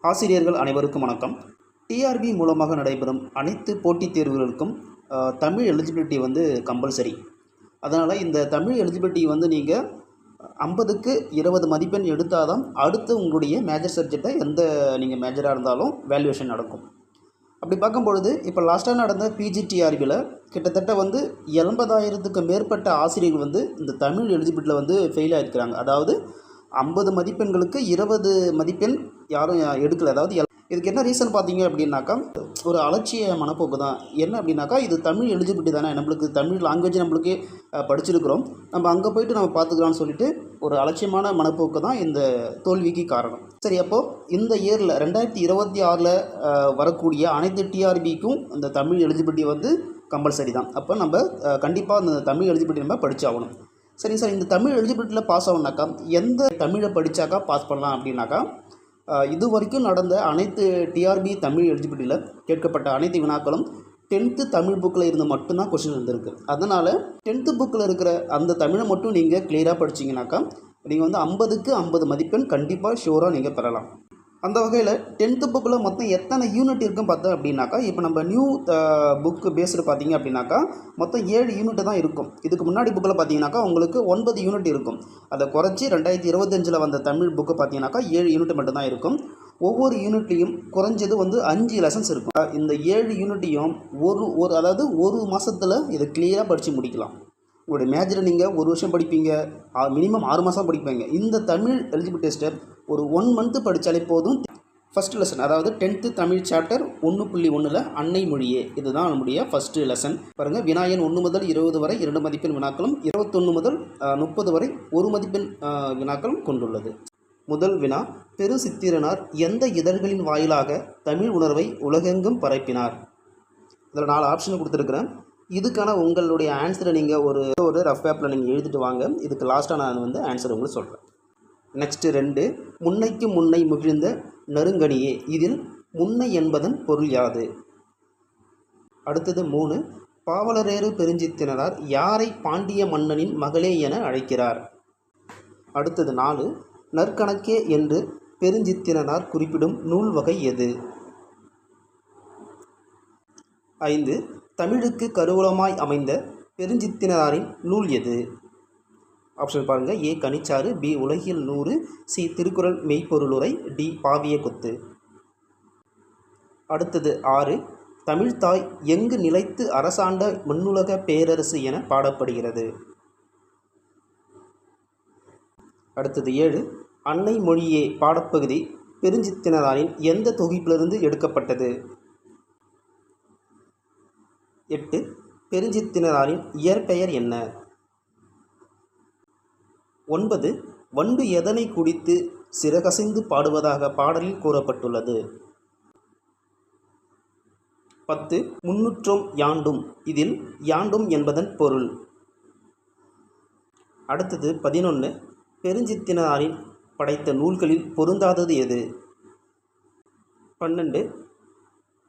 ஆசிரியர்கள் அனைவருக்கும் வணக்கம். டிஆர்பி மூலமாக நடைபெறும் அனைத்து போட்டித் தேர்வுகளுக்கும் தமிழ் எலிஜிபிலிட்டி வந்து கம்பல்சரி. அதனால் இந்த தமிழ் எலிஜிபிலிட்டி வந்து நீங்கள் 50க்கு 20 மதிப்பெண் எடுத்தால் தான் அடுத்து உங்களுடைய மேஜர் சப்ஜெக்டை எந்த நீங்கள் மேஜராக இருந்தாலும் வேல்யூவேஷன் நடக்கும். அப்படி பார்க்கும்பொழுது இப்போ லாஸ்ட்டாக நடந்த பிஜிடிஆர்பியில் கிட்டத்தட்ட வந்து 80,000க்கு மேற்பட்ட ஆசிரியர்கள் வந்து இந்த தமிழ் எலிஜிபிலிட்டியில் வந்து ஃபெயில் ஆகிருக்கிறாங்க. அதாவது 50 மதிப்பெண்களுக்கு 20 மதிப்பெண் யாரும் எடுக்கலை. அதாவது இதுக்கு என்ன ரீசன் பார்த்தீங்க அப்படின்னாக்கா, ஒரு அலட்சிய மனப்போக்கு தான். என்ன அப்படின்னாக்கா, இது தமிழ் எலிஜிபிலிட்டி தானே, நம்மளுக்கு தமிழ் லாங்குவேஜ் நம்மளுக்கு படிச்சிருக்கிறோம், நம்ம அங்கே போய்ட்டு நம்ம பார்த்துக்கலாம்னு சொல்லிட்டு ஒரு அலட்சியமான மனப்போக்கு தான் இந்த தோல்விக்கு காரணம். சரி, அப்போது இந்த இயரில் 2026 வரக்கூடிய அனைத்து டிஆர்பிக்கும் இந்த தமிழ் எலிஜிபிலிட்டி வந்து கம்பல்சரி தான். அப்போ நம்ம கண்டிப்பாக அந்த தமிழ் எலிஜிபிலிட்டி நம்ம படித்தாகணும். சரிங்க சார், இந்த தமிழ் எலிஜிபிலிட்டியில் பாஸ் ஆகணுனாக்கா எந்த தமிழை படித்தாக்கா பாஸ் பண்ணலாம் அப்படின்னாக்கா, இது வரைக்கும் நடந்த அனைத்து டிஆர்பி தமிழ் எலிஜிபிலிட்டியில் கேட்கப்பட்ட அனைத்து வினாக்களும் 10th தமிழ் புக்கில் இருந்து மட்டும்தான் கொஸ்டின் இருந்திருக்கு. அதனால் 10th புக்கில் இருக்கிற அந்த தமிழை மட்டும் நீங்கள் கிளியராக படிச்சிங்கனாக்கா நீங்கள் வந்து 50க்கு 50 மதிப்பெண் கண்டிப்பாக ஷூராக நீங்கள் பெறலாம். அந்த வகையில் 10th புக்கில் மொத்தம் எத்தனை யூனிட் இருக்குன்னு பார்த்தோம் அப்படின்னாக்கா, இப்போ நம்ம நியூ புக்கு பேஸ்டு பார்த்தீங்க அப்படின்னாக்கா மொத்தம் 7 யூனிட் தான் இருக்கும். இதுக்கு முன்னாடி புக்கில் பார்த்தீங்கன்னாக்கா உங்களுக்கு 9 யூனிட் இருக்கும். அதை குறைச்சி 2025 வந்த தமிழ் புக்கு பார்த்தீங்கன்னாக்கா 7 யூனிட் மட்டும்தான் இருக்கும். ஒவ்வொரு யூனிட்லேயும் குறைஞ்சது வந்து 5 லெசன்ஸ் இருக்கும். இந்த 7 யூனிட்டையும் அதாவது ஒரு மாதத்தில் இதை கிளியராக படித்து முடிக்கலாம். உங்களுடைய மேஜரை நீங்கள் ஒரு வருஷம் படிப்பீங்க, மினிமம் 6 மாதம் படிப்பீங்க. இந்த தமிழ் எலிஜிபிலிட்டி டெஸ்ட்டை ஒரு 1 மந்த்து படித்தாலே போதும். ஃபஸ்ட்டு லெசன், அதாவது 10th தமிழ் சாப்டர் 1.1 அன்னை மொழியே, இதுதான் நம்முடைய ஃபஸ்ட்டு லெசன். பாருங்கள், வினாயன் 1 முதல் 20 வரை 2 மதிப்பெண் வினாக்களும் 21 முதல் 30 வரை 1 மதிப்பெண் வினாக்களும் கொண்டுள்ளது. முதல் வினா, பெரு சித்திரனார் எந்த இதழ்களின் வாயிலாக தமிழ் உணர்வை உலகெங்கும் பரப்பினார்? இதில் 4 ஆப்ஷன் கொடுத்துருக்குறேன். இதுக்கான உங்களுடைய ஆன்சரை நீங்கள் ஒரு ரஃப் பேப்பில் நீங்கள் எழுதிட்டு வாங்க. இதுக்கு லாஸ்ட்டாக நான் வந்து ஆன்சர் உங்களுக்கு சொல்கிறேன். நெக்ஸ்ட்டு 2, முன்னைக்கு முன்னை முகிழ்ந்த நறுங்கனியே, இதில் முன்னை என்பதன் பொருள் யாது? அடுத்தது 3, பாவலரேறு பெருஞ்சித்திரனார் யாரை பாண்டிய மன்னனின் மகளே என அழைக்கிறார்? அடுத்தது 4, நற்கணக்கே என்று பெருஞ்சித்திரனார் குறிப்பிடும் நூல் வகை எது? 5, தமிழுக்கு கருவூலமாய் அமைந்த பெருஞ்சித்திரனாரின் நூல் எது? ஆப்ஷன் பாருங்கள். ஏ கனிச்சாறு, பி உலகியல் 100, சி திருக்குறள் மெய்ப்பொருளுரை, டி பாவிய கொத்து. அடுத்தது 6, தமிழ்தாய் எங்கு நிலைத்து அரசாண்ட மண்ணுலக பேரரசு என பாடப்படுகிறது? அடுத்தது 7, அன்னை மொழியே பாடப்பகுதி பெருஞ்சித்திரனாரின் எந்த தொகுப்பிலிருந்து எடுக்கப்பட்டது? 8, பெருஞ்சித்திரனாரின் இயற்பெயர் என்ன? 9, வண்டு எதனை குடித்து சிறகசைந்து பாடுவதாக பாடலில் கூறப்பட்டுள்ளது? 10, முன்னுற்றும் யாண்டும், இதில் யாண்டும் என்பதன் பொருள்? அடுத்தது 11, பெருஞ்சித்திரனாரின் படைத்த நூல்களில் பொருந்தாதது எது? 12,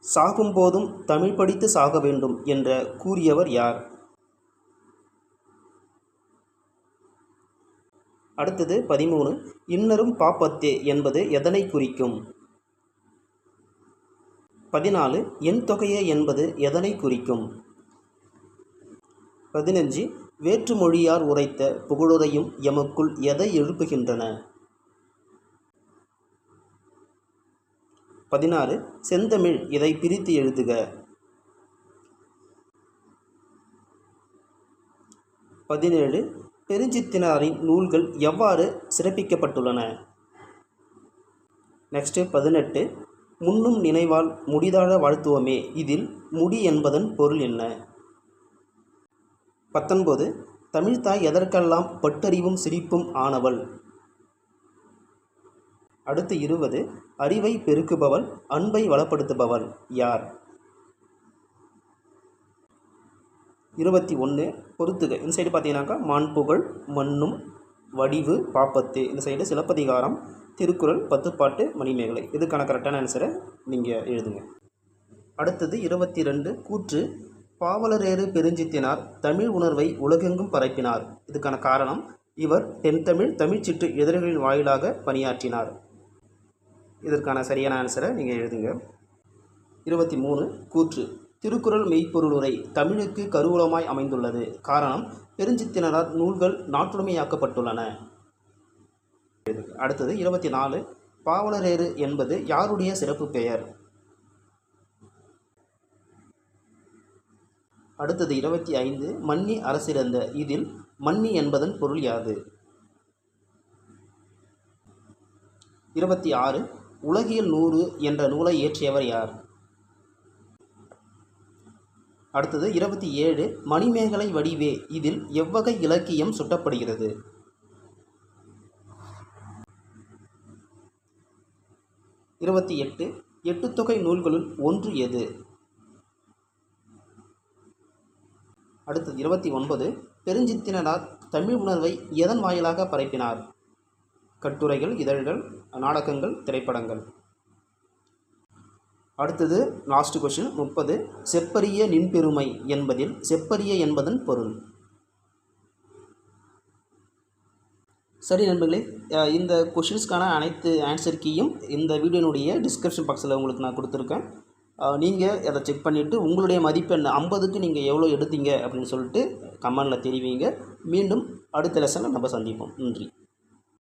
சாகும்போதும் தமிழ் படித்து சாக வேண்டும் என்ற கூறியவர் யார்? அடுத்தது 13, இன்னரும் பாப்பத்தே என்பது எதனை குறிக்கும்? 14, என் தொகையே என்பது எதனை குறிக்கும்? 15, வேற்று மொழியார் உரைத்த புகழுரையும் எமக்குள் எதை எழுப்புகின்றன? 16, செந்தமிழ் இதை பிரித்து எழுதுக. 17, பெருஞ்சித்திரனாரின் நூல்கள் எவ்வாறு சிறப்பிக்கப்பட்டுள்ளன? நெக்ஸ்ட்டு 18, முன்னும் நினைவால் முடிதாழ வாழ்த்துவமே, இதில் முடி என்பதன் பொருள் என்ன? 19, தமிழ்தாய் எதற்கெல்லாம் பட்டறிவும் சிரிப்பும் ஆனவள்? அடுத்து 20, அறிவை பெருக்குபவள் அன்பை வளப்படுத்துபவள் யார்? 21, பொறுத்துக. இந்த சைடு பார்த்தீங்கன்னாக்கா மாண்புகழ், மண்ணும், வடிவு, பாப்பத்து. இந்த சைடு சிலப்பதிகாரம், திருக்குறள், 10 பாட்டு, மணிமேகலை. இதுக்கான கரெக்டான ஆன்சரை நீங்கள் எழுதுங்க. அடுத்தது 22, கூற்று பாவலரேறு பெருஞ்சித்திரனார் தமிழ் உணர்வை உலகெங்கும் பரப்பினார். இதுக்கான காரணம், இவர் தென்தமிழ் தமிழ்ச்சிற்று இதழ்களின் வாயிலாக பணியாற்றினார். இதற்கான சரியான ஆன்சரை நீங்கள் எழுதுங்க. 23 கூற்று. திருக்குறள் மெய்ப்பொருளுரை தமிழுக்கு கருவூலமாய் அமைந்துள்ளது. காரணம், பெருஞ்சித்திரனார் நூல்கள் நாட்டுடைமையாக்கப்பட்டுள்ளன. அடுத்தது 24 பாவலரேறு என்பது யாருடைய சிறப்பு பெயர்? அடுத்தது 25 மன்னி அரசிறந்த. இதில் மன்னி என்பதன் பொருள் யாது? 26 உலகியல் 100 என்ற நூலை இயற்றியவர் யார்? அடுத்தது 27 மணிமேகலை வடிவே. இதில் எவ்வகை இலக்கியம் சுட்டப்படுகிறது? 28 எட்டுத்தொகை நூல்களுள் ஒன்று எது? அடுத்தது 29 பெருஞ்சித்திரனார் தமிழ் உணர்வை எதன் வாயிலாக பரப்பினார்? கட்டுரைகள், இதழ்கள், நாடகங்கள், திரைப்படங்கள். அடுத்தது லாஸ்ட் கொஷின் 30 செப்பரிய நின்பெருமை என்பதில் செப்பரிய என்பதன் பொருள்? சரி நண்பர்களே, இந்த கொஷின்ஸ்க்கான அனைத்து ஆன்சர் கீயும் இந்த வீடியோனுடைய டிஸ்கிரிப்ஷன் பாக்ஸில் உங்களுக்கு நான் கொடுத்துருக்கேன். நீங்கள் அதை செக் பண்ணிவிட்டு உங்களுடைய மதிப்பெண் 50க்கு நீங்கள் எவ்வளோ எடுத்தீங்க அப்படின்னு சொல்லிட்டு கமெண்டில் தெரிவிங்க. மீண்டும் அடுத்த லெசனில் நம்ம சந்திப்போம். நன்றி.